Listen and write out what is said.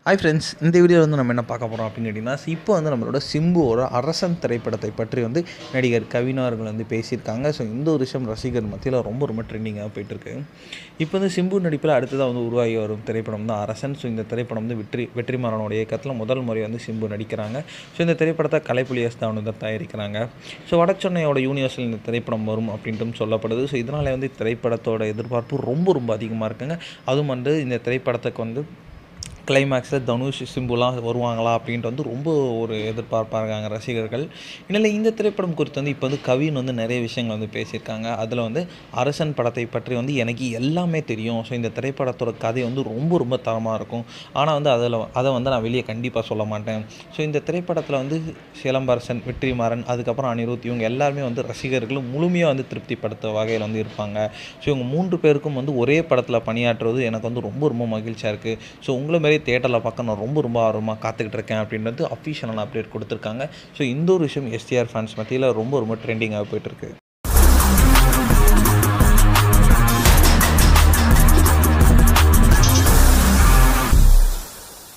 Hi friends, இந்த வீடியோவில் வந்து நம்ம என்ன பார்க்க போகிறோம் அப்படின்னு கேட்டிங்கன்னா, இப்போ வந்து நம்மளோட சிம்புவோட அரசன் திரைப்படத்தை பற்றி வந்து நடிகர் கவின் அவர்கள் வந்து பேசியிருக்காங்க. ஸோ இந்த ஒரு விஷயம் ரசிகர் மத்தியில் ரொம்ப ட்ரெண்டிங்காக போயிட்டுருக்கு. இப்போ வந்து சிம்பு நடிப்பில் அடுத்ததாக வந்து உருவாகி வரும் திரைப்படம் தான் அரசன். ஸோ இந்த திரைப்படம் வந்து வெற்றிமாறனோட இயக்கத்தில் முதல் முறை வந்து சிம்பு நடிக்கிறாங்க. ஸோ இந்த திரைப்படத்தை கலைப்புலி எஸ் தான் வந்து தயாரிக்கிறாங்க. ஸோ வடச்சென்னையோட யூனிவர்சல் இந்த திரைப்படம் வரும் அப்படின்ட்டு சொல்லப்படுது. ஸோ இதனால் வந்து திரைப்படத்தோட எதிர்பார்ப்பு ரொம்ப அதிகமாக இருக்குங்க. அதுவும் வந்து இந்த திரைப்படத்துக்கு வந்து கிளைமேக்ஸில் தனுஷ் சிம்புலாம் வருவாங்களா அப்படின்ட்டு வந்து ரொம்ப ஒரு எதிர்பார்ப்பாக இருக்காங்க ரசிகர்கள். இதனால் இந்த திரைப்படம் குறித்து வந்து இப்போ வந்து கவின் வந்து நிறைய விஷயங்கள் வந்து பேசியிருக்காங்க. அதில் வந்து அரசன் படத்தை பற்றி வந்து எனக்கு எல்லாமே தெரியும். ஸோ இந்த திரைப்படத்தோட கதை வந்து ரொம்ப தரமாக இருக்கும். ஆனால் வந்து அதை வந்து நான் வெளியே கண்டிப்பாக சொல்ல மாட்டேன். ஸோ இந்த திரைப்படத்தில் வந்து சிலம்பரசன், வெற்றிமாறன், அதுக்கப்புறம் அனிருத் இவங்க எல்லாருமே வந்து ரசிகர்களும் முழுமையாக வந்து திருப்திப்படுத்த வகையில் வந்து இருப்பாங்க. ஸோ இவங்க 3 பேருக்கும் வந்து ஒரே படத்தில் பணியாற்றுவது எனக்கு வந்து ரொம்ப மகிழ்ச்சியாக இருக்குது. ஸோ உங்களை மாரி தியேட்டரில் பார்க்க நான் ரொம்ப ஆர்வமாக காத்துக்கிட்டு இருக்கேன் அப்படின்றது அஃபிஷியலான அப்டேட் கொடுத்துருக்காங்க. ஸோ இந்த ஒரு விஷயம் எஸ்டிஆர் ஃபேன்ஸ் மத்தியில் ரொம்ப ட்ரெண்டிங்காக போயிட்டுருக்கு.